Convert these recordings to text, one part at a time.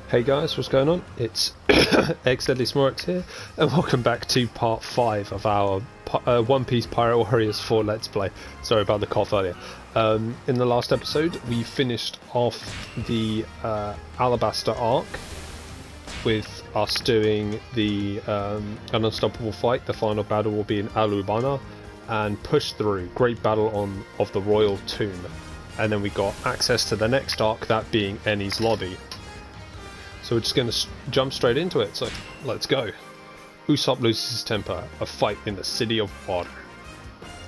Hey guys, what's going on? It's xdeadlysmoorex here, and welcome back to part 5 of our One Piece Pirate Warriors 4 Let's Play. Sorry about the cough earlier. In the last episode, we finished off the Alabasta arc with us doing the an unstoppable fight. The final battle will be in Alubana, and push through. Great battle of the Royal Tomb. And then we got access to the next arc, that being Eni's Lobby. So we're just going to jump straight into it, so let's go. Usopp loses his temper, a fight in the City of Water.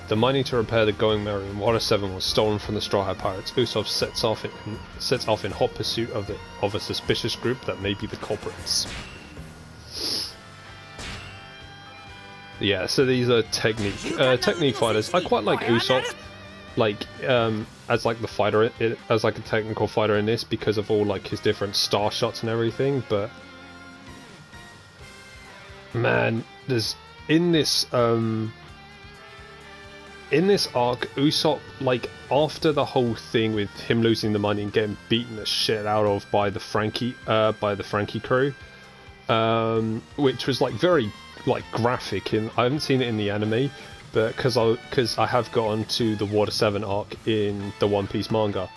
The money to repair the Going Merry in Water 7 was stolen from the Straw Hat Pirates. Usopp sets off in hot pursuit of a suspicious group that may be the culprits. Yeah, so these are technique fighters. I quite like Usopp, as like the fighter, as like a technical fighter in this, because of all like his different star shots and everything. But man, there's in this arc, Usopp, like after the whole thing with him losing the money and getting beaten the shit out of by the Frankie crew, which was like very like graphic, and I haven't seen it in the anime. But because I have gotten to the Water 7 arc in the One Piece manga,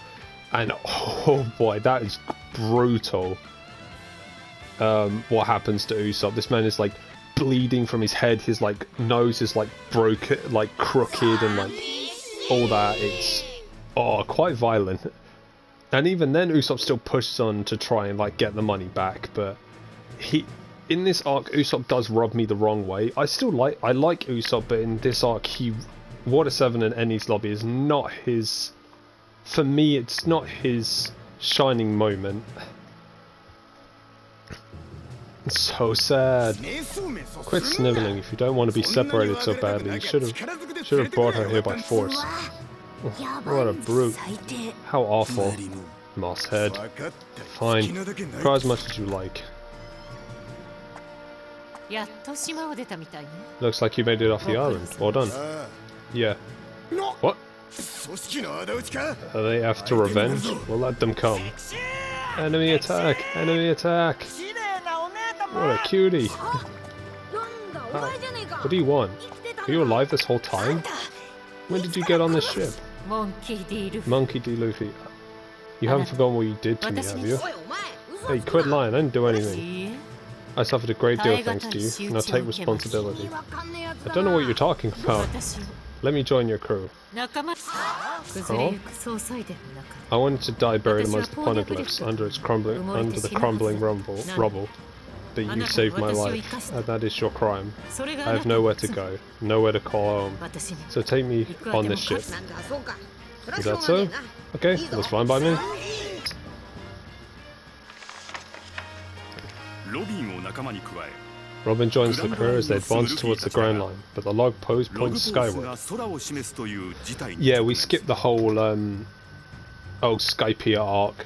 and oh boy, that is brutal. What happens to Usopp? This man is like bleeding from his head. His like nose is like broken, like crooked, and like all that. It's quite violent. And even then, Usopp still pushes on to try and like get the money back. But in this arc, Usopp does rub me the wrong way. I like Usopp, but in this arc, Water 7 and Eni's Lobby is not his. For me, it's not his shining moment. It's so sad. Quit sniveling if you don't want to be separated so badly. You should have brought her here by force. What a brute! How awful, Mosshead. Fine, cry as much as you like. Looks like you made it off the island. Well done. Yeah. What? Are they after revenge? We'll let them come. Enemy attack! Enemy attack! What a cutie! What do you want? Are you alive this whole time? When did you get on this ship? Monkey D. Luffy. You haven't forgotten what you did to me, have you? Hey, quit lying, I didn't do anything. I suffered a great deal thanks to you, and I'll take responsibility. I don't know what you're talking about. Let me join your crew. Oh? I wanted to die buried amongst the poneglyphs under the crumbling rubble. But you saved my life, and that is your crime. I have nowhere to go, nowhere to call home. So take me on this ship. Is that so? Okay, that's fine by me. Robin joins the crew as they advance towards the Grand Line, but the log post points skyward. Yeah, we skipped the whole Skypiea arc.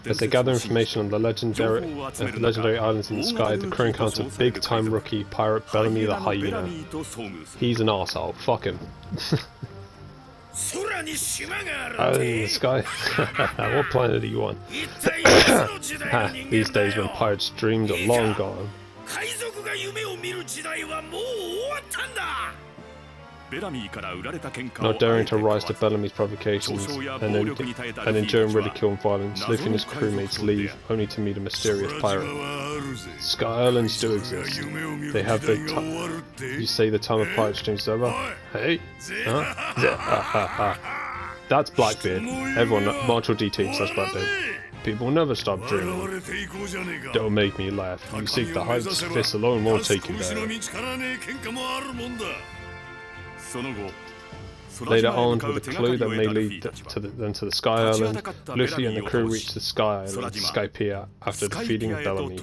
As they gather information on the legendary islands in the sky, the crew encounters big-time rookie pirate Bellamy the Hyena. He's an arsehole. Fuck him. Island in the sky? What planet are you on? These days when pirates dreamed are long gone. Not daring to rise to Bellamy's provocations and enduring ridicule and violence, Luffy and his crewmates leave, only to meet a mysterious pirate. Sky Islands do exist. They have you say the time of pirate dreams is over? Hey? Huh? That's Blackbeard. Everyone, Marshall D teams, that's Blackbeard. People never stop dreaming. Don't make me laugh. You seek the heights, fists alone won't take you there. Later armed with a clue that may lead them to the Sky Island, Luffy and the crew reach the Sky Island, Skypiea, after defeating Bellamy.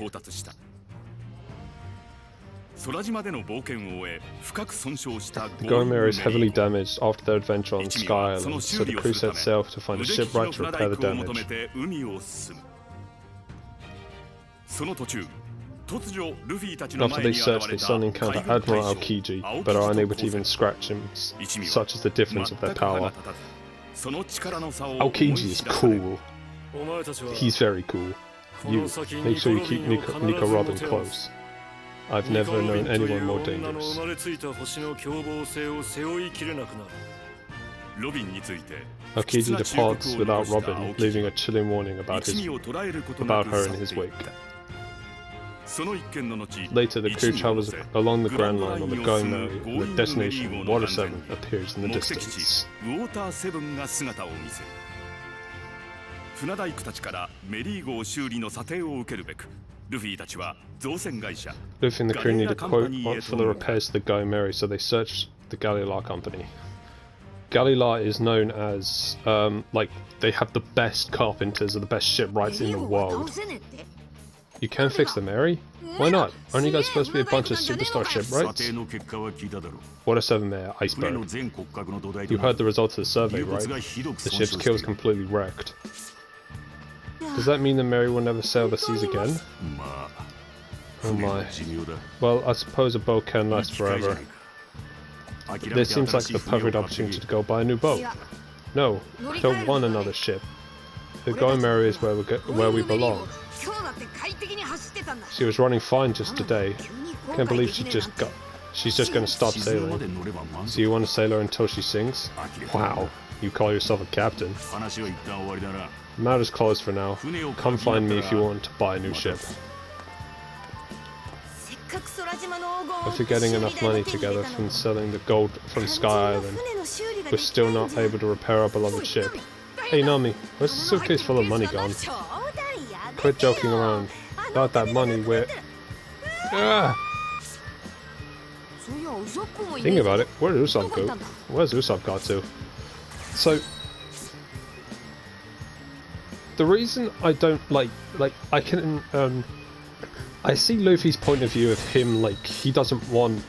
The Going Merry is heavily damaged after their adventure on Sky Island, so the crew set sail to find a shipwright to repair the damage. After they search, they suddenly encounter Admiral Aokiji, but are unable to even scratch him, such is the difference of their power. Aokiji is cool. He's very cool. You, make sure you keep Nico Robin close. I've never known anyone more dangerous. Aokiji departs without Robin, leaving a chilling warning about her in his wake. Later, the crew travels along the Grand Line on the Going Merry, and the destination, Water 7, appears in the distance. Luffy and the crew need a quote for the repairs to the Going Merry, so they search the Galila Company. Galila is known as, like, they have the best carpenters or the best shipwrights in the world. You can fix the Merry? Why not? Aren't you guys supposed to be a bunch of superstar shipwrights? Water 7 there, iceberg. You heard the results of the survey, right? The ship's keel is completely wrecked. Does that mean the Merry will never sail the seas again? Oh my. Well, I suppose a boat can last forever. This seems like the perfect opportunity to go buy a new boat. No, I don't want another ship. The Going Merry is where we belong. She was running fine just today. Can't believe she's just gonna stop sailing. So you want to sail her until she sinks? Wow, you call yourself a captain. Matter's closed for now. Come find me if you want to buy a new ship. After getting enough money together from selling the gold from Sky Island, we're still not able to repair our beloved ship. Hey Nami, where's the suitcase full of money gone? Quit joking around. About that money, we're... Think about it, where did Usopp go? Where's Usopp got to? So... The reason I don't like I can, I see Luffy's point of view of him, like, he doesn't want,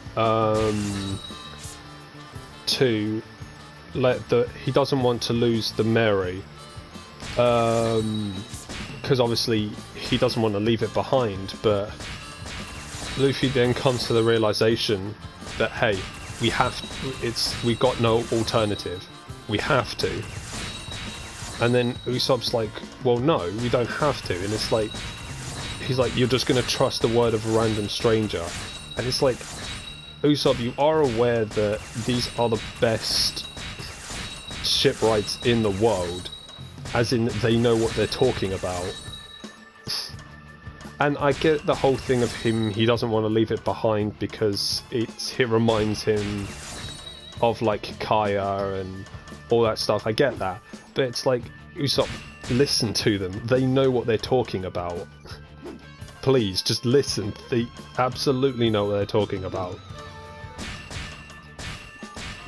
he doesn't want to lose the Merry, because obviously he doesn't want to leave it behind, but Luffy then comes to the realization that, hey, we got no alternative, we have to. And then Usopp's like, well no, we don't have to, and it's like, he's like, you're just gonna trust the word of a random stranger. And it's like, Usopp, you are aware that these are the best shipwrights in the world, as in they know what they're talking about. And I get the whole thing of him, he doesn't want to leave it behind because it reminds him of like Kaya and all that stuff, I get that. But it's like, Usopp, listen to them, they know what they're talking about. Please, just listen, they absolutely know what they're talking about.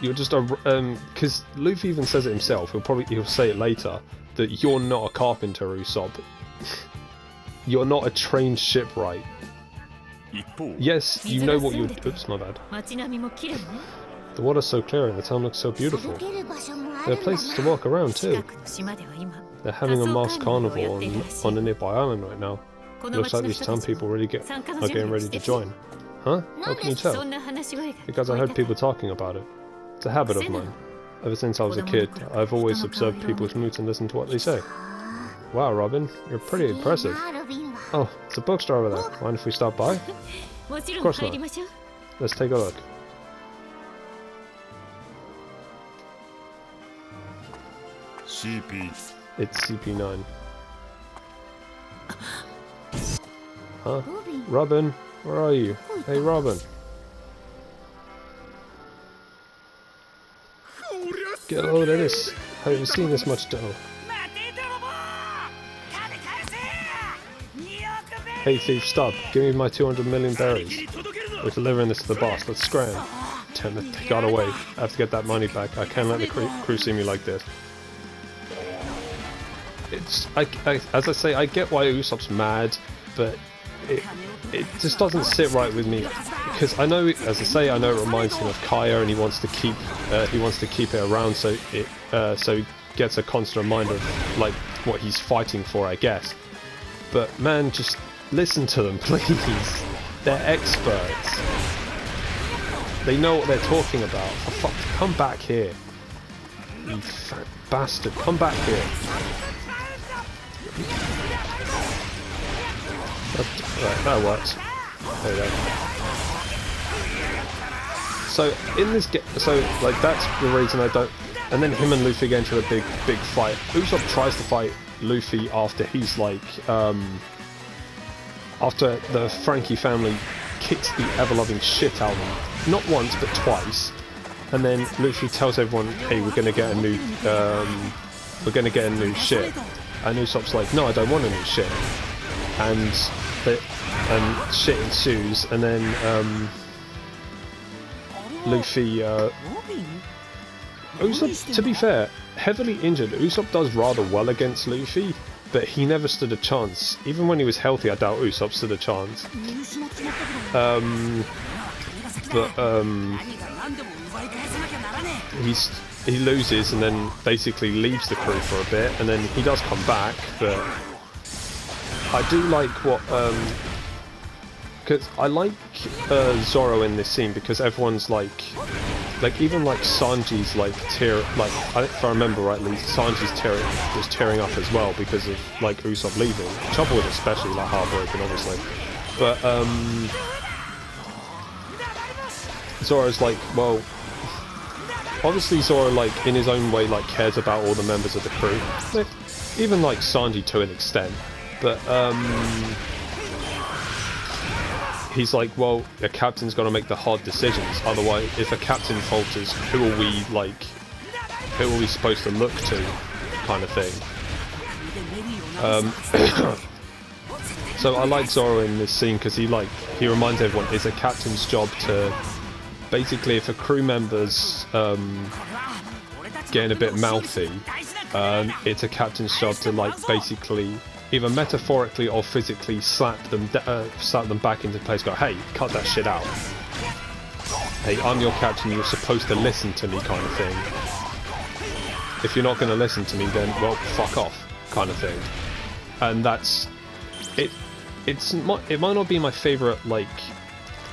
You're just a, because Luffy even says it himself, he'll say it later, that you're not a carpenter, Usopp. You're not a trained shipwright. Yes, you know what you're... Oops, my bad. The water's so clear and the town looks so beautiful. There are places to walk around too. They're having a masked carnival on a nearby island right now. Looks like these town people are getting ready to join. Huh? How can you tell? Because I heard people talking about it. It's a habit of mine. Ever since I was a kid, I've always observed people's moods and listened to what they say. Wow, Robin, you're pretty impressive. Oh, it's a bookstore over there. Mind if we stop by? Of course not. Let's take a look. CP. It's CP9. Huh? Robin, where are you? Hey, Robin. Get a load of this. I haven't seen this much dough. Hey thief, stop. Give me my 200 million berries. We're delivering this to the boss. Let's scram. Damn it, they got away. I have to get that money back. I can't let the crew see me like this. It's, as I say, I get why Usopp's mad, but it just doesn't sit right with me, because I know, as I say, I know it reminds him of Kaya, and he wants to keep it around, so he gets a constant reminder of like what he's fighting for, I guess. But man, just listen to them, please. They're experts. They know what they're talking about. For fuck, come back here, you fat bastard! Come back here. Right, that works. There you go. So in this like that's the reason I don't. And then him and Luffy get into a big fight. Usopp tries to fight Luffy after he's like after the Frankie family kicks the ever-loving shit out of him. Not once, but twice. And then Luffy tells everyone, "Hey, we're gonna get a new ship." And Usopp's like, "No, I don't want a new ship." And shit ensues. And then Luffy, Usopp, to be fair, heavily injured. Usopp does rather well against Luffy, but he never stood a chance. Even when he was healthy, I doubt Usopp stood a chance. He loses and then basically leaves the crew for a bit, and then he does come back. But I do like what because I like Zoro in this scene because everyone's like even like Sanji's like if I remember rightly, Sanji's was tearing up as well because of like Usopp leaving. Chopper was especially like heartbroken, obviously, but Zoro's like, well, obviously Zoro like in his own way like cares about all the members of the crew, even like Sanji to an extent, but he's like, well, a captain's got to make the hard decisions. Otherwise, if a captain falters, who are we supposed to look to, kind of thing. So I like Zoro in this scene because he reminds everyone it's a captain's job to basically, if a crew member's getting a bit mouthy, it's a captain's job to like basically, either metaphorically or physically slap them back into place. Go, hey, cut that shit out. Hey, I'm your captain. You're supposed to listen to me, kind of thing. If you're not going to listen to me, then well, fuck off, kind of thing. And that's it. It might not be my favorite like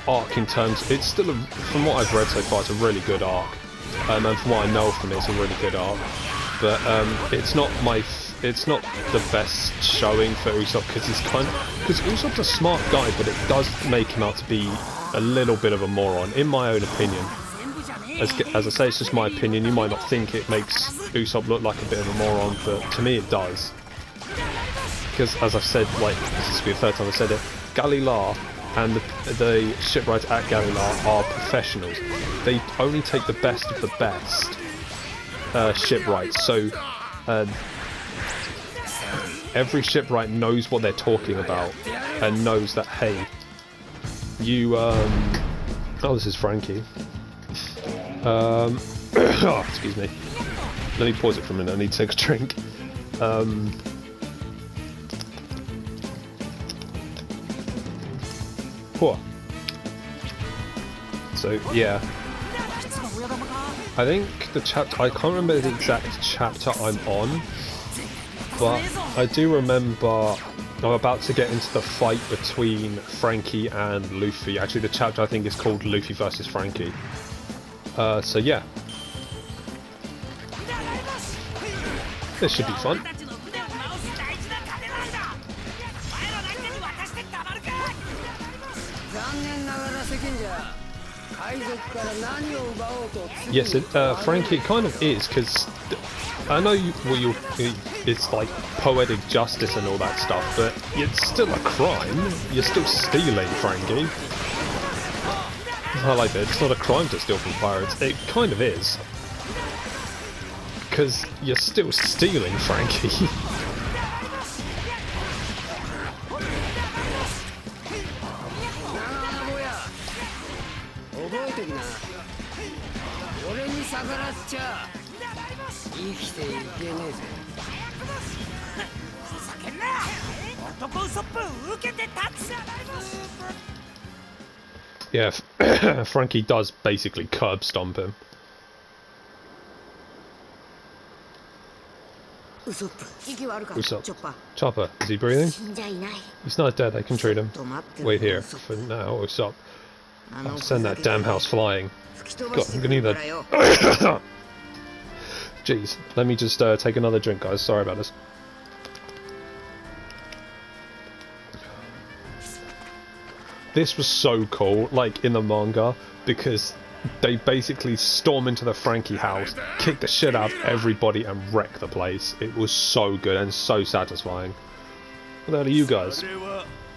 arc in terms. It's still from what I've read so far, it's a really good arc, and from what I know from it, it's a really good arc. But it's not the best showing for Usopp because Usopp's a smart guy, but it does make him out to be a little bit of a moron, in my own opinion. As I say, it's just my opinion. You might not think it makes Usopp look like a bit of a moron, but to me it does. Because as I've said, like, this is the third time I've said it, Galila and the shipwrights at Galila are professionals. They only take the best of the best shipwrights. So every shipwright knows what they're talking about and knows that, hey, you oh, this is Frankie. Oh, excuse me. Let me pause it for a minute. I need to take a drink. So yeah, I think the chapter, I can't remember the exact chapter I'm on, but I do remember I'm about to get into the fight between Frankie and Luffy. Actually, the chapter I think is called Luffy versus Frankie. So yeah, this should be fun. Yes, Frankie, it kind of is, because I know it's like poetic justice and all that stuff, but it's still a crime. You're still stealing, Frankie. I like that. It's not a crime to steal from pirates. It kind of is. Because you're still stealing, Frankie. Yeah, Frankie does basically curb stomp him. Usopp. Chopper, is he breathing? He's not dead, I can treat him. Wait here, for now, Usopp. I'll send that damn house flying. God, I'm gonna need that. Jeez, let me just take another drink, guys. Sorry about this. This was so cool, like in the manga, because they basically storm into the Frankie house, kick the shit out of everybody and wreck the place. It was so good and so satisfying. What the hell are you guys?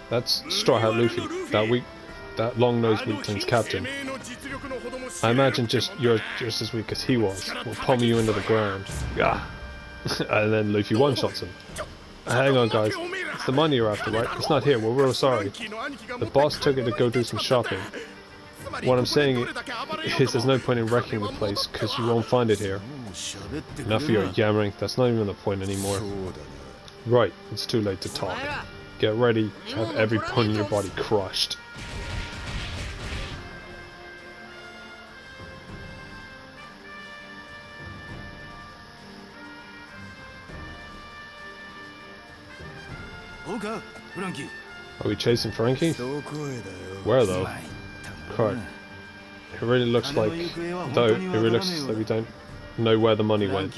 That's Straw Hat Luffy, that long-nosed weakling's captain. I imagine you're just as weak as he was. We'll pummel you into the ground. Ah. And then Luffy one-shots him. Hang on, guys. It's the money you're after, right? It's not here. We're real sorry. The boss took it to go do some shopping. What I'm saying is there's no point in wrecking the place, because you won't find it here. Enough of your yammering. That's not even the point anymore. Right, it's too late to talk. Get ready to have every bone in your body crushed. Are we chasing Frankie? Where though? Right. It really looks like we don't know where the money went.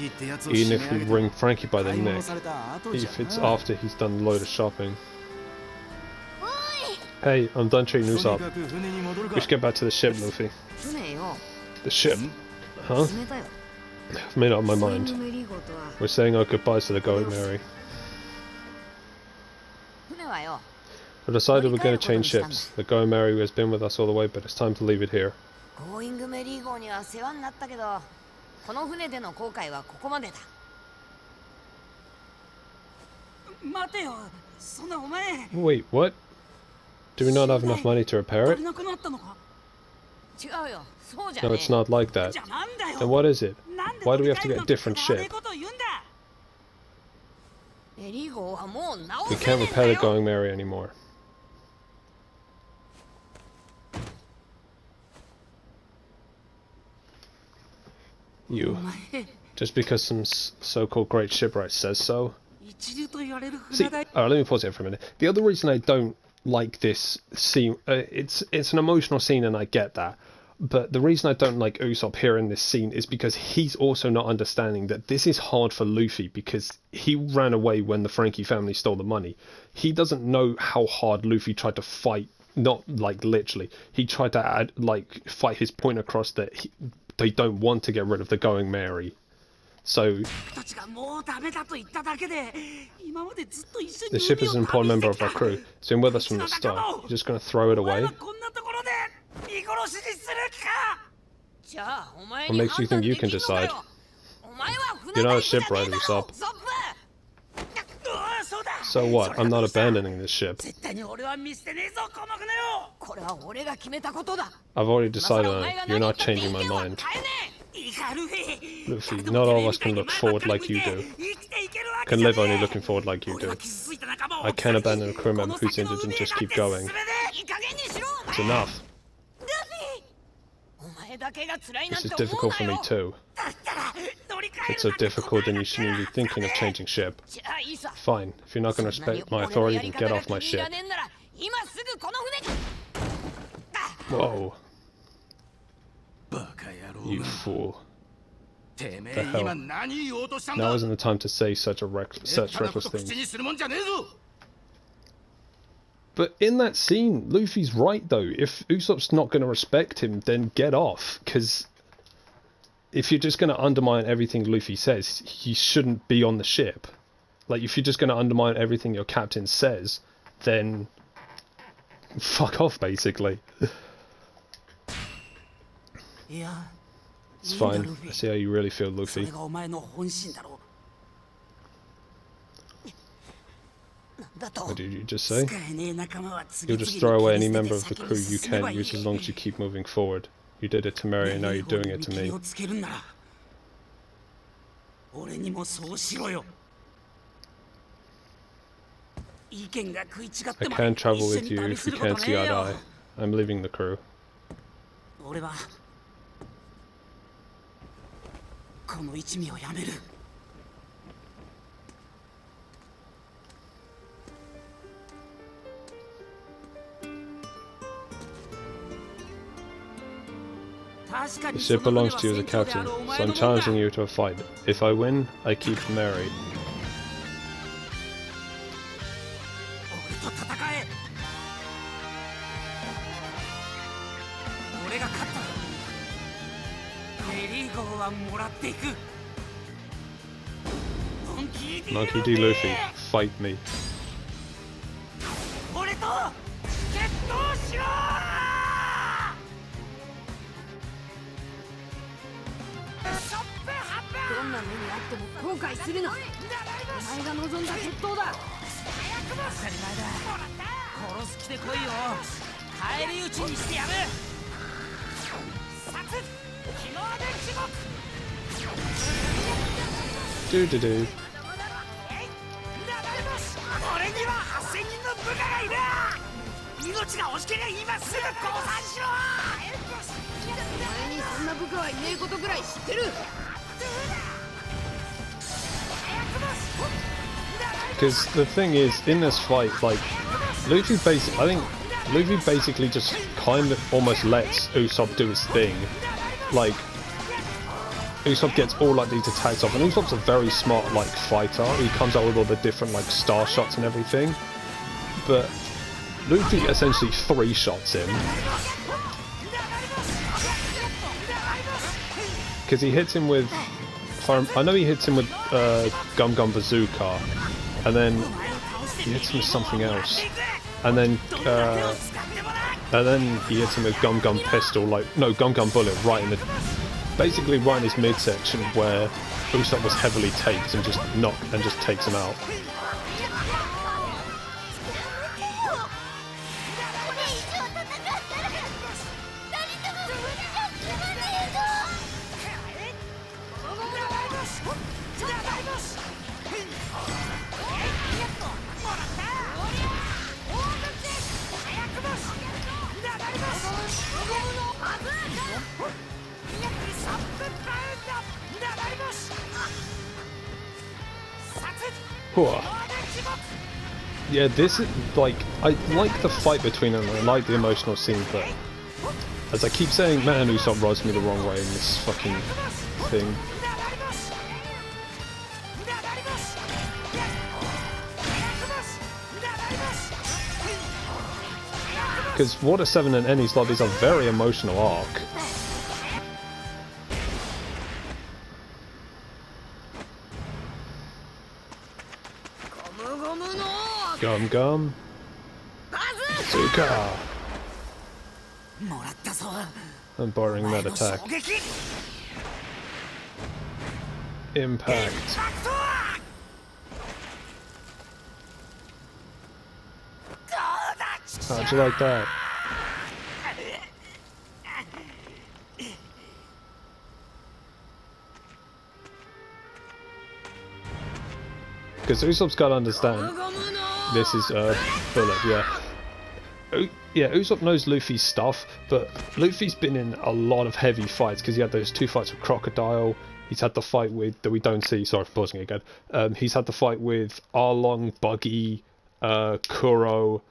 Even if we wring Frankie by the neck. If it's after he's done a load of shopping. Hey, I'm done treating Usopp. We should get back to the ship, Luffy. The ship? Huh? I've made up my mind. We're saying our goodbyes to the Going Merry. I've decided we're going to change ships. The Going Merry has been with us all the way, but it's time to leave it here. Wait, what? Do we not have enough money to repair it? No, it's not like that. Then what is it? Why do we have to get a different ship? We can't repair the Going Merry anymore. You. Just because some so-called great shipwright says so. See, alright, let me pause here for a minute. The other reason I don't like this scene, it's an emotional scene and I get that. But the reason I don't like Usopp here in this scene is because he's also not understanding that this is hard for Luffy because he ran away when the Frankie family stole the money. He doesn't know how hard Luffy tried to fight, not like literally. He tried to fight his point across that they don't want to get rid of the Going Merry. So the ship is an important member of our crew. It's been with us from the start. You're just going to throw it away? What makes you think you can decide? You're not a shipwright, Usopp. So what? I'm not abandoning this ship. I've already decided on it. You're not changing my mind. Luffy, not all of us can look forward like you do. Can live only looking forward like you do. I can't abandon a crew member who's injured and just keep going. It's enough. This is difficult for me too. If it's so difficult, then you shouldn't even be thinking of changing ship. Fine, if you're not going to respect my authority, then get off my ship. Whoa. You fool. The hell. Now isn't the time to say such reckless things. But in that scene, Luffy's right though. If Usopp's not going to respect him, then get off. Because if you're just going to undermine everything Luffy says, he shouldn't be on the ship. Like, if you're just going to undermine everything your captain says, then fuck off, basically. It's fine. I see how you really feel, Luffy. What did you just say? You'll just throw away any member of the crew you can't use as long as you keep moving forward. You did it to Mary and now you're doing it to me. I can't travel with you if we can't see eye to eye. I'm leaving the crew. The ship belongs to you as a captain, so I'm challenging you to a fight. If I win, I keep Mary. Monkey D. Luffy, fight me. Do do do. Because the thing is, in this fight, like, I think Luffy basically just kind of almost lets Usopp do his thing. Like, Usopp gets all like these attacks off, and Usopp's a very smart like fighter. He comes out with all the different like star shots and everything, but Luffy essentially 3 shots him. Because he hits him with, I know he hits him with Gum Gum Bazooka, and then he hits him with something else, and then he hits him with Gum Gum Pistol, like, no, Gum Gum Bullet, right in the, basically right in his midsection where Usopp was heavily taped, and just takes him out. Yeah, this is like, I like the fight between them, I like the emotional scene, but as I keep saying, man, Usopp rubs me the wrong way in this fucking thing. Because Water 7 and Enies Lobby is a very emotional arc. Gum Gum Bazooka. I'm borrowing that attack. Impact. How'd you like that? Because Usopp's got to understand, this is Bullet, yeah. Yeah, Usopp knows Luffy's stuff, but Luffy's been in a lot of heavy fights, because he had those 2 fights with Crocodile, he's had the fight with, that we don't see, sorry for pausing again, he's had the fight with Arlong, Buggy, Kuro,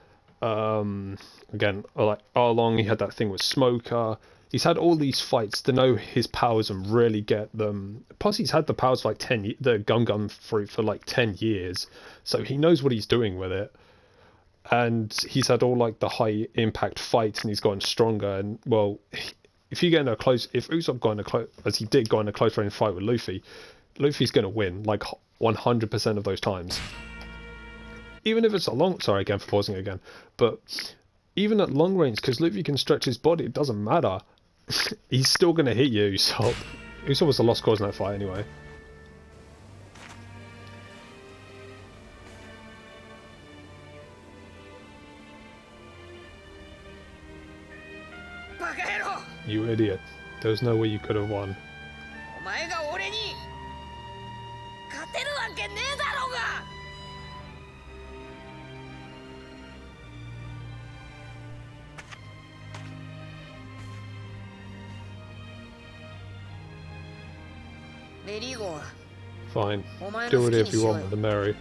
again, like Arlong, he had that thing with Smoker. He's had all these fights to know his powers and really get them. Plus, he's had the powers for like the Gum Gum fruit for like 10 years, so he knows what he's doing with it. And he's had all like the high impact fights, and he's gotten stronger. And well, if Usopp got in a close, as he did, go in a close range fight with Luffy, Luffy's gonna win like 100% of those times. Even if it's a long, sorry again for pausing again, but even at long range, because Luffy can stretch his body, it doesn't matter. He's still going to hit you, Usopp. Usopp was the lost cause in that fight anyway. You idiot. There was no way you could have won. Fine. Do whatever you want with the Mary.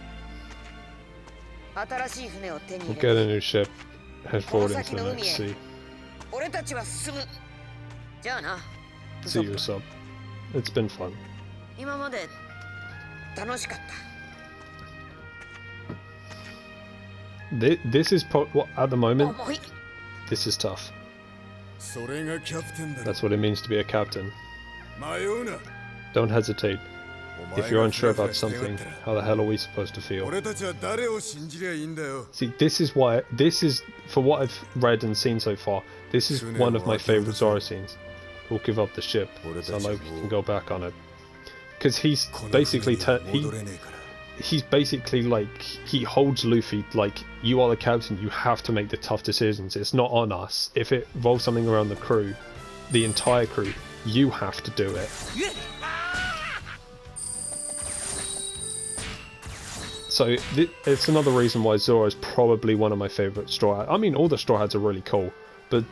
We'll get a new ship. Head forward into the next sea. See you, Usopp. It's been fun. This is at the moment. This is tough. That's what it means to be a captain. Don't hesitate. If you're unsure about something, how the hell are we supposed to feel? See, this is, for what I've read and seen so far, this is one of my favourite Zoro scenes. We'll give up the ship, so Loki can go back on it. Because he's basically, he's basically like, he holds Luffy like, you are the captain, you have to make the tough decisions, it's not on us. If it involves something around the crew, the entire crew, you have to do it. So it's another reason why Zoro is probably one of my favourite Straw Hats. I mean, all the Straw Hats are really cool, but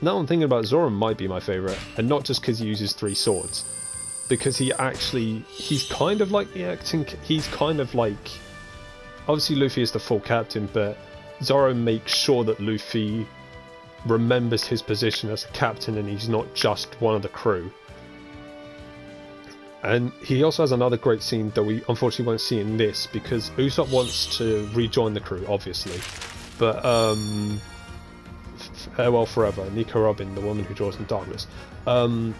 now I'm thinking about Zoro might be my favourite, and not just because he uses 3 swords, because he's kind of like the acting. He's kind of like, obviously Luffy is the full captain, but Zoro makes sure that Luffy remembers his position as a captain, and he's not just one of the crew. And he also has another great scene that we unfortunately won't see in this, because Usopp wants to rejoin the crew, obviously. But, farewell forever, Nico Robin, the woman who draws in darkness. And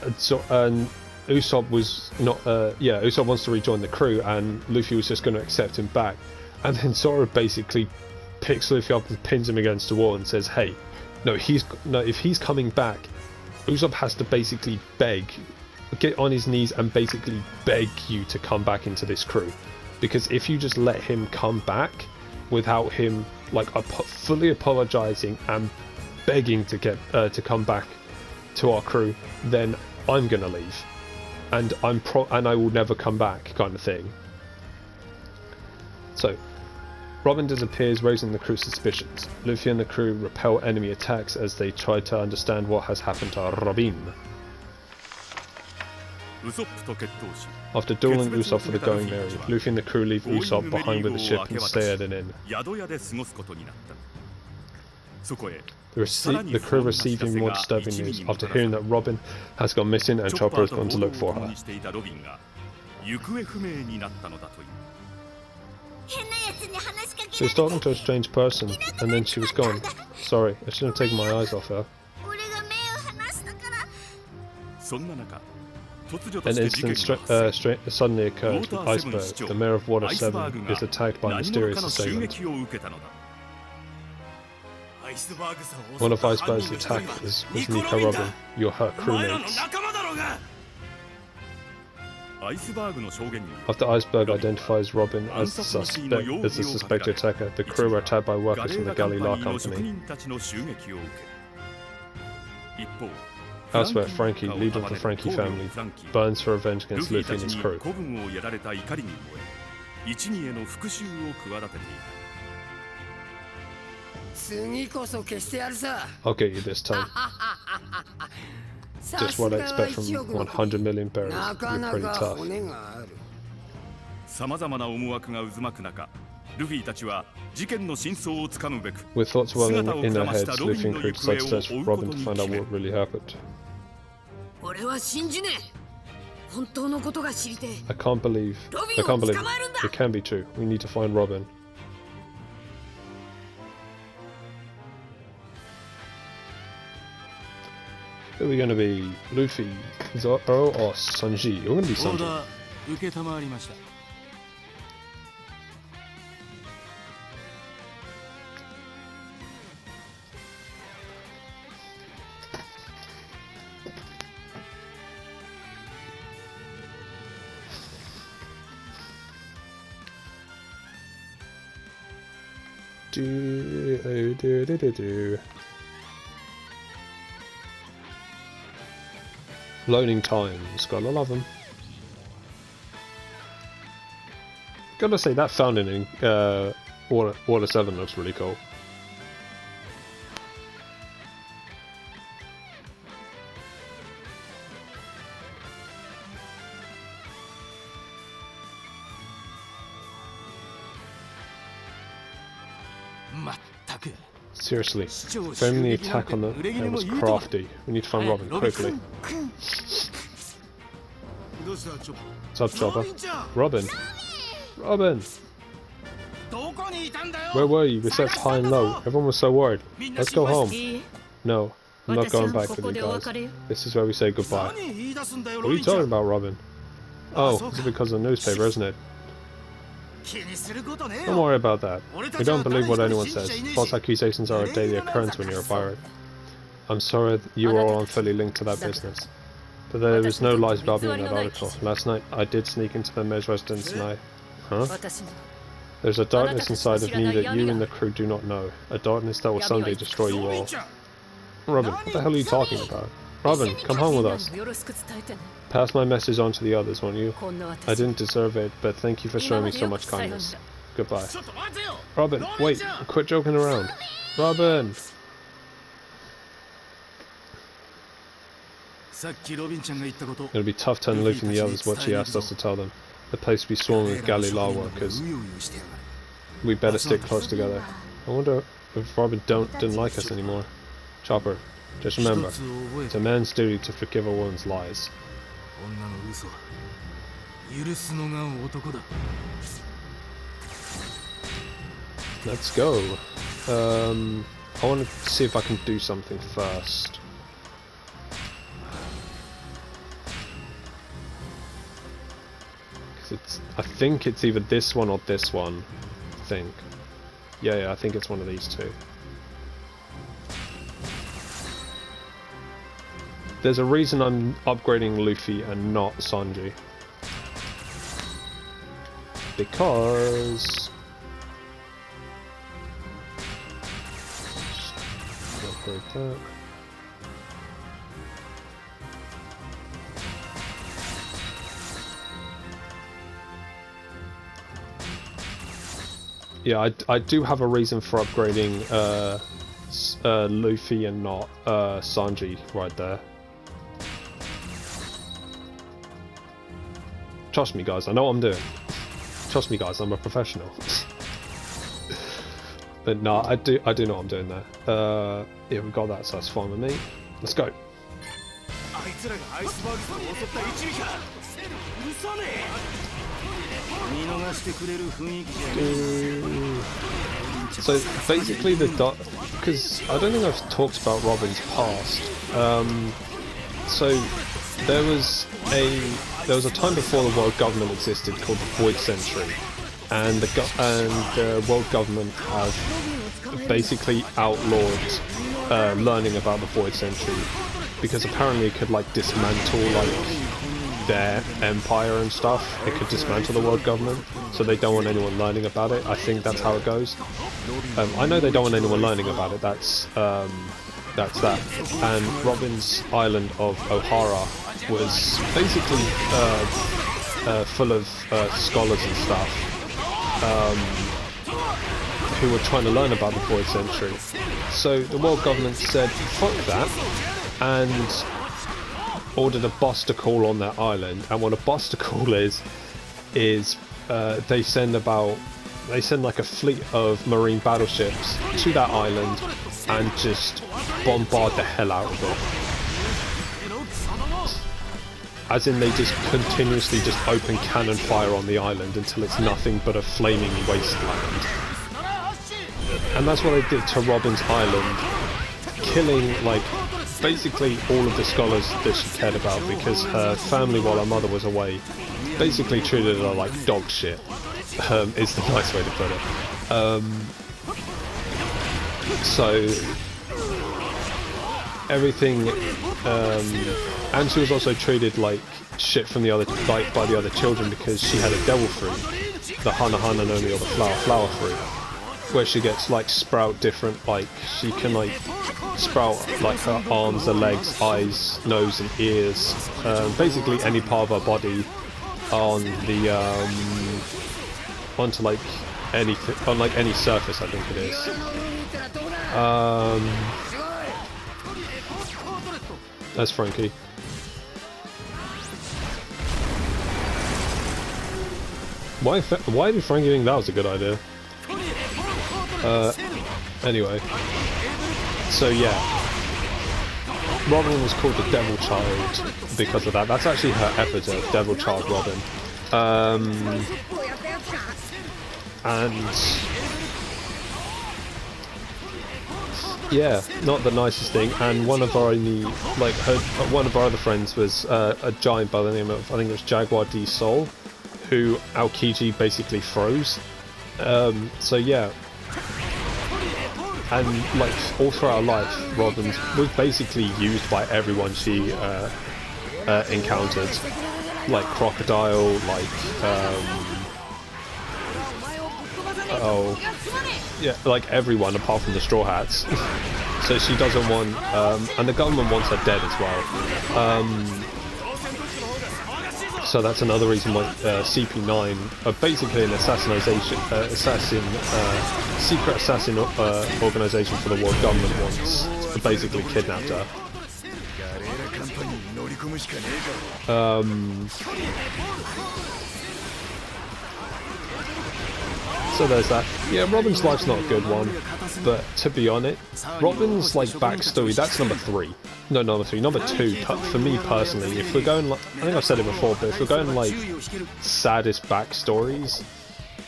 Usopp was not, Usopp wants to rejoin the crew, and Luffy was just going to accept him back. And then Zoro basically picks Luffy up and pins him against the wall and says, hey, if he's coming back, Usopp has to basically get on his knees and basically beg you to come back into this crew, because if you just let him come back without him like fully apologizing and begging to come back to our crew, then I'm gonna leave, and I will never come back, kind of thing. So Robin disappears, raising the crew's suspicions. Luffy and the crew repel enemy attacks as they try to understand what has happened to Robin. After dueling Usopp for the Going Merry, Luffy and the crew leave Usopp behind with the ship and stay at an inn. The crew receive even more disturbing news after hearing that Robin has gone missing and Chopper has gone to look for her. She was talking to a strange person, and then she was gone. Sorry, I shouldn't have taken my eyes off her. An incident suddenly occurred. Iceberg, the mayor of Water 7, is attacked by a mysterious assailant. One of Iceberg's attackers was Nico Robin. You're her crewmates. After Iceberg identifies Robin as the suspected attacker, the crew are attacked by workers from the Galley La Company. Elsewhere, Frankie, leader of the Frankie family, burns for revenge against Luffy and his crew. I'll get you this time. Just what I expect from 100 million berries. You're pretty tough. With thoughts welling in their heads, Luffy and crew decide to search for Robin to find out what really happened. I can't believe it. It can be true. We need to find Robin. Who are we going to be? Luffy, Zoro, or Sanji? We're going to be Sanji. Loading times, gotta love them. Gotta say that fountain in Water 7 looks really cool. Seriously, framing the attack on the man was crafty. We need to find Robin, quickly. What's up, Chopper? Robin! Robin! Where were you? We searched high and low. Everyone was so worried. Let's go home. No, I'm not going back with you guys. This is where we say goodbye. What are you talking about, Robin? Oh, it's because of the newspaper, isn't it? Don't worry about that. We don't believe what anyone says. False accusations are a daily occurrence when you're a pirate. I'm sorry that you were all unfairly linked to that business. But there was no lies about me in that article. Last night, I did sneak into the mayor's residence and I... Huh? There's a darkness inside of me that you and the crew do not know. A darkness that will someday destroy you all. Robin, what the hell are you talking about? Robin, come home with us. Pass my message on to the others, won't you? I didn't deserve it, but thank you for showing me so much kindness. Goodbye. Robin, wait, quit joking around. Robin! It'll be tough telling Luffy and the others what she asked us to tell them. The place will be swarming with galley law workers. We better stick close together. I wonder if Robin didn't like us anymore. Chopper, just remember, it's a man's duty to forgive a woman's lies. Let's go. I want to see if I can do something first. I think it's either this one or this one. I think. Yeah, I think it's one of these two. There's a reason I'm upgrading Luffy and not Sanji. Because... upgrade that. Yeah, I do have a reason for upgrading Luffy and not Sanji right there. Trust me, guys, I know what I'm doing. Trust me, guys, I'm a professional. But no, I do know what I'm doing there. Yeah, we got that, so that's fine with me. Let's go. So basically because I don't think I've talked about Robin's past. So there was a time before the world government existed called the Void Century, and the world government have basically outlawed learning about the Void Century because apparently it could like dismantle like their empire and stuff. It could dismantle the world government, so they don't want anyone learning about it. I think that's how it goes. I know they don't want anyone learning about it. That's that. And Robin's island of Ohara was basically full of scholars and stuff who were trying to learn about the Void Century. So the world government said, "Fuck that," and ordered a buster call on that island. And what a buster call is they send like a fleet of marine battleships to that island and just bombard the hell out of it. As in, they just continuously just open cannon fire on the island until it's nothing but a flaming wasteland. And that's what they did to Robin's island, killing like basically all of the scholars that she cared about, because her family, while her mother was away, basically treated her like dog shit, is the nice way to put it. So everything, and she was also treated like shit from by the other children because she had a devil fruit, the Hana Hana Nomi, or the flower fruit, where she gets like sprout different, like she can like sprout like her arms, her legs, eyes, nose and ears, basically any part of her body on the onto like anything, on like any surface, I think it is. That's Frankie. Why did Frankie think that was a good idea? Anyway, so yeah, Robin was called the Devil Child because of that. That's actually her epithet, Devil Child Robin. And Yeah, not the nicest thing. And one of our one of our other friends was a giant by the name of, I think it was Jaguar D Soul, who Aokiji basically froze. So yeah. And like all throughout her life, Robin was basically used by everyone she encountered, like Crocodile, like everyone apart from the Straw Hats. So she doesn't want, and the government wants her dead as well. So that's another reason why CP9 are basically an secret assassin organization for the world government wants to basically kidnap her. So there's that. Yeah, Robin's life's not a good one, but to be honest, Robin's like backstory, that's number 3. No, number 3. Number 2, for me personally, if we're going like, I think I've said it before, but if we're going like saddest backstories,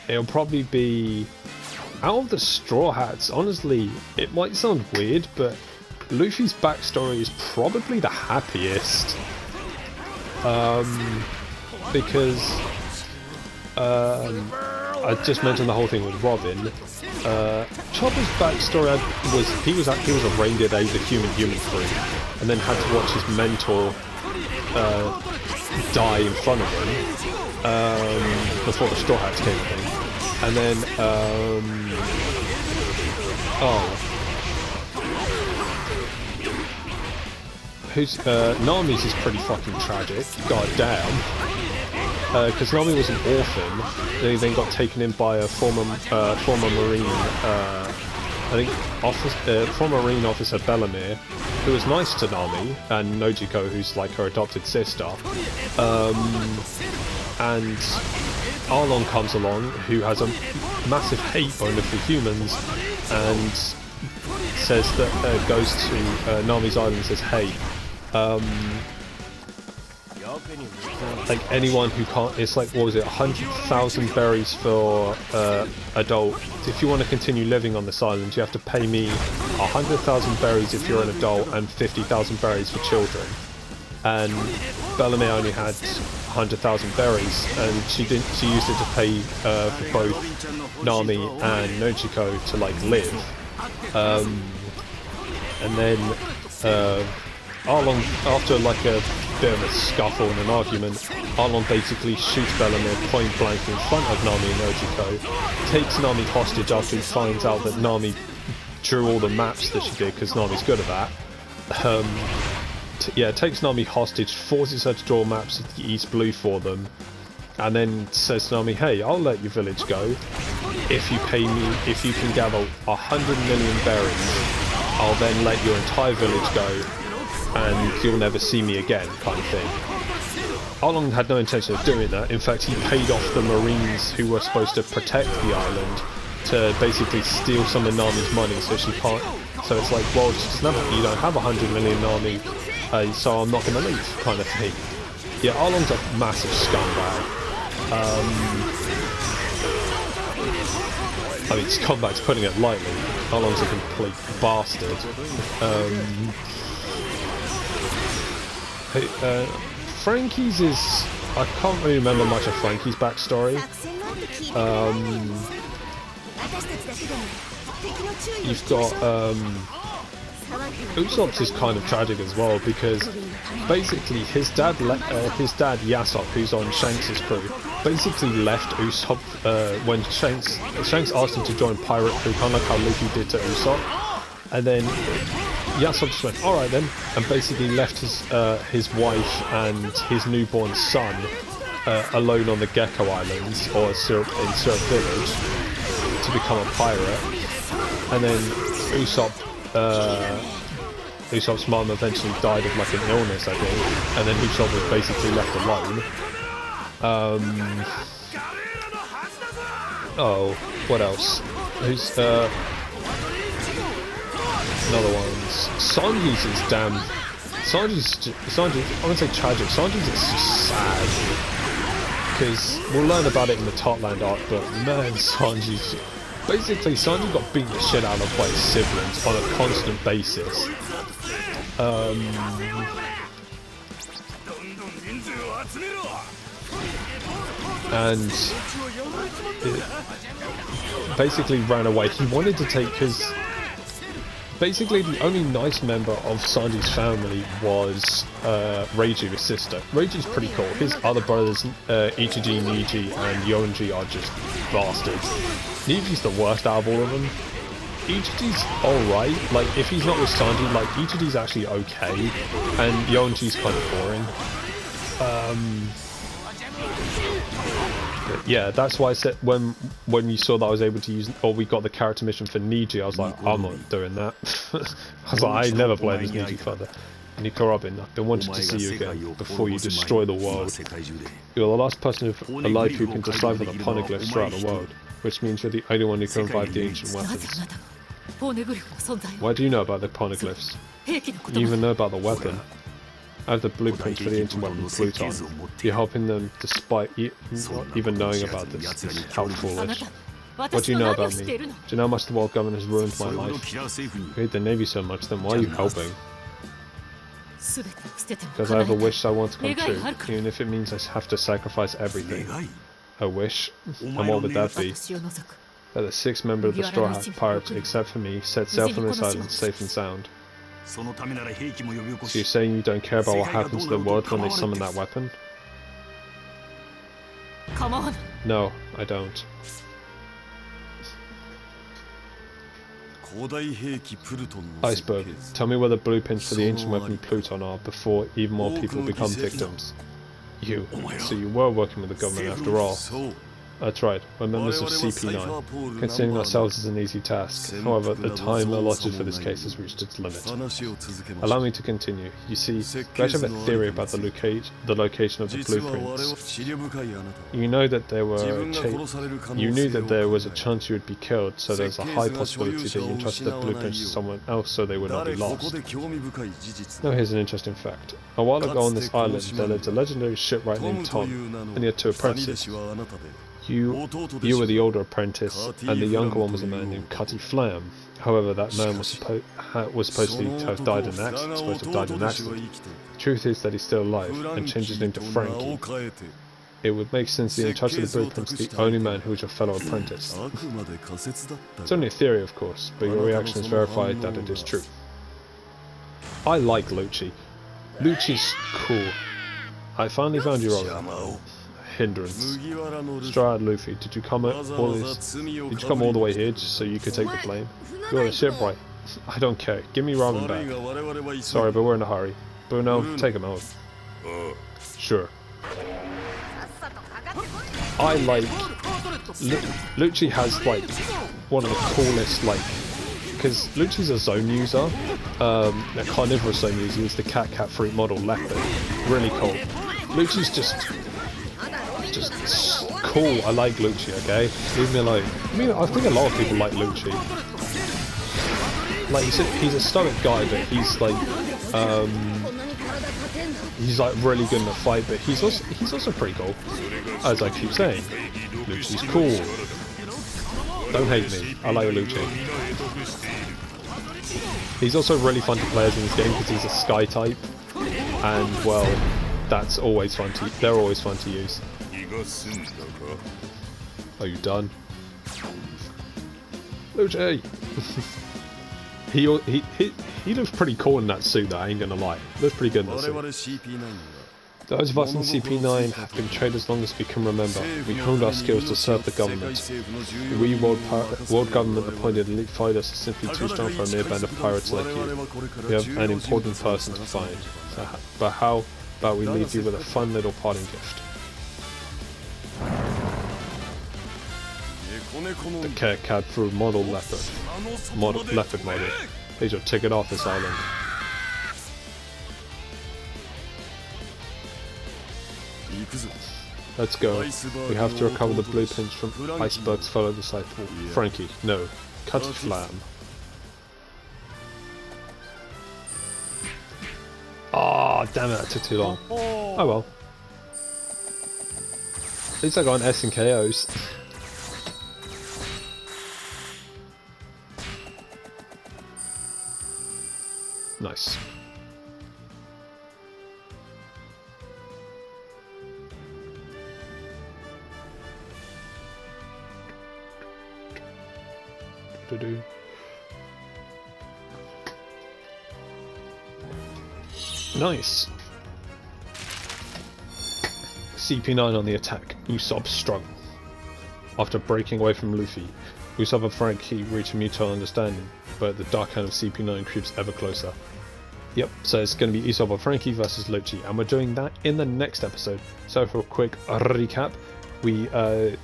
it'll probably be, out of the Straw Hats, honestly, it might sound weird, but Luffy's backstory is probably the happiest. Because I just mentioned the whole thing with Robin. Chopper's backstory was he was a reindeer that was a human through, and then had to watch his mentor die in front of him before the Straw Hats came, I think. And then Nami's is pretty fucking tragic. God damn. Because Nami was an orphan, and he then got taken in by a former Marine, former Marine officer Bellamere, who was nice to Nami, and Nojiko, who's like her adopted sister. And Arlong comes along, who has a massive hate boner for humans, and says that goes to Nami's island and says, hey, like anyone who can't, it's like, what was it, 100,000 berries for adult. If you want to continue living on this island, you have to pay me 100,000 berries if you're an adult and 50,000 berries for children. And Bellamere only had 100,000 berries, and she used it to pay for both Nami and Nojiko to like live. And then Arlong, after like a bit of a scuffle and an argument, Arlong basically shoots Bellamere point blank in front of Nami and Nojiko, takes Nami hostage after he finds out that Nami drew all the maps that she did, because Nami's good at that. Takes Nami hostage, forces her to draw maps of the East Blue for them, and then says to Nami, hey, I'll let your village go if you pay me, if you can gather 100 million berries, I'll then let your entire village go and you'll never see me again, kind of thing. Arlong had no intention of doing that. In fact, he paid off the Marines who were supposed to protect the island to basically steal some of Nami's money, so she can't. So it's like, well, you don't have 100 million Nami, so I'm not going to leave, kind of thing. Yeah, Arlong's a massive scumbag. I mean, scumbag's putting it lightly. Arlong's a complete bastard. Frankie's is, I can't really remember much of Frankie's backstory. You've got Usopp's is kind of tragic as well, because basically his dad Usopp, who's on Shanks' crew, basically left Usopp when Shanks asked him to join pirate crew, kind of like how Luffy did to Usopp, and then Usopp just went, alright then, and basically left his wife and his newborn son alone on the Gecko Islands, or in Syrup Village, to become a pirate. And then Usopp's mum eventually died of like an illness, I think, and then Usopp was basically left alone. What else? Who's another one? Sanji's is damn. Sanji's, I wouldn't say tragic. Sanji's is just sad, because we'll learn about it in the Topland arc. But man, Sanji's Basically, Sanji got beaten the shit out of by his siblings on a constant basis. And basically ran away. He wanted to take his... Basically, the only nice member of Sanji's family was Reiji, his sister. Reiji's pretty cool. His other brothers, Ichiji, Niji, and Yonji are just bastards. Niji's the worst out of all of them. Ichiji's alright. Like, if he's not with Sanji, like, Ichiji's actually okay. And Yonji's kind of boring. Yeah, that's why I said when you saw that I was able to use, or we got the character mission for Niji, I was like, I'm not doing that. I was like, I never played as Niji further. Nico Robin, I've been wanting to see you again before you destroy the world. You're the last person alive who can decipher the poneglyphs throughout the world, which means you're the only one who can revive the ancient weapons. Why do you know about the poneglyphs? You even know about the weapon. I have the blueprints for the ancient weapon Pluton. You're helping them despite even knowing about this. How foolish. What do you know about me? Do you know how much the world government has ruined my life? You hate the Navy so much, then why are you helping? Because I have a wish I want to come true, even if it means I have to sacrifice everything. A wish? And what would that be? That the 6th member of the Straw Hat Pirates, except for me, set sail from this island safe and sound. So you're saying you don't care about what happens to the world when they summon that weapon? Come on. No, I don't. Iceberg, tell me where the blueprints for the ancient weapon Pluton are before even more people become victims. You. So you were working with the government after all. That's right, we're members of CP9. Considering ourselves is an easy task. However, the time allotted for this case has reached its limit. Allow me to continue. You see, we actually have a theory about the location of the blueprints. You know that there was a chance you would be killed, so there's a high possibility that you entrusted the blueprints to someone else so they would not be lost. Now here's an interesting fact. A while ago on this island, there lived a legendary shipwright named Tom, and he had 2 apprentices. You were the older apprentice, and the younger one was a man named Cutty Flam. However, that man was supposed to have died in an accident. The truth is that he's still alive, and changed his name to Frankie. It would make sense that the in charge of the blueprints is the only man who was your fellow apprentice. It's only a theory, of course, but your reaction has verified that it is true. I like Lucci. Lucci's cool. I finally found you, Robin. Hindrance. Straw Hat Luffy, did you come all the way here just so you could take the blame? You're the shipwright. I don't care. Give me Robin back. Sorry, but we're in a hurry. Bruno, take him out. Sure. I like... Lucci has, like, one of the coolest, like... Because Lucci's a zone user. A carnivorous zone user. He's the cat fruit model leopard. Really cool. Lucci's just cool. I like Lucci, okay? Leave me alone. I mean, I think a lot of people like Lucci. Like, he's a stoic guy, but he's like, he's like really good in a fight, but he's also pretty cool. As I keep saying, Lucci's cool. Don't hate me. I like Lucci. He's also really fun to play as in this game because he's a sky type, and well, that's always fun to. They're always fun to use. Are you done? Lucci! he looks pretty cool in that suit though, I ain't gonna lie. Looks pretty good in that suit. Those of us in CP9 have been trained as long as we can remember. We honed our skills to serve the government. We world government appointed elite fighters are simply too strong for a mere band of pirates like you. We have an important person to find. But how about we leave you with a fun little parting gift? The cat through leopard model. Here's your ticket off this island. Let's go. We have to recover the blueprints from Iceberg's fellow disciple, Frankie. No, Cutty Flam. Ah, damn it! That took too long. Oh well. At least I got an S and KOs. Nice. Nice. CP9 on the attack. Usopp struggle. After breaking away from Luffy, Usopp and Frankie reach a mutual understanding, but the dark hand of CP9 creeps ever closer. Yep, so it's going to be Usopp and Frankie versus Luchi, and we're doing that in the next episode. So for a quick recap, we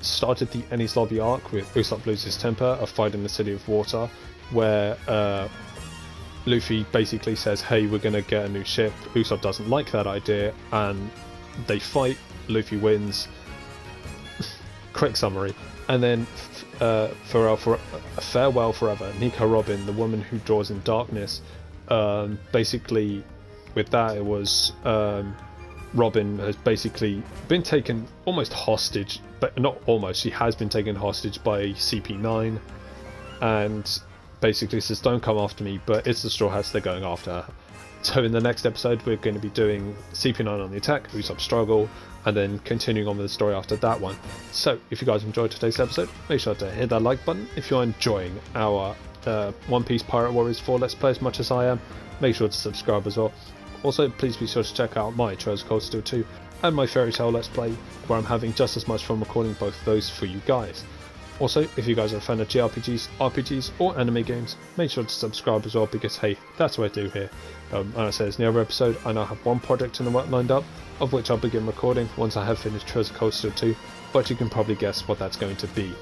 started the Enies Lobby arc with Usopp loses temper, a fight in the City of Water, where Luffy basically says, hey, we're going to get a new ship. Usopp doesn't like that idea, and they fight. Luffy wins. Quick summary. And then for Farewell Forever, Nico Robin, the woman who draws in darkness, basically with that it was Robin has basically been taken almost hostage, but not almost, she has been taken hostage by CP9, and basically says don't come after me, but it's the Straw Hats, they're going after her. So in the next episode we're going to be doing CP9 on the attack, Usopp struggle, and then continuing on with the story after that one. So if you guys enjoyed today's episode, make sure to hit that like button. If you're enjoying our One Piece Pirate Warriors 4 Let's Play as much as I am, make sure to subscribe as well. Also, please be sure to check out my Treasure Cold Steel 2 and my Fairy Tail Let's Play, where I'm having just as much fun recording both of those for you guys. Also, if you guys are a fan of JRPGs, RPGs or anime games, make sure to subscribe as well, because hey, that's what I do here. And I say, as in the other episode, I now have one project in the work lined up, of which I'll begin recording once I have finished Treasure Cold Steel 2, but you can probably guess what that's going to be.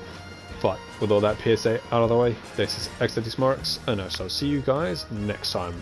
But with all that PSA out of the way, this is xdeadlysmoorex, and I shall see you guys next time.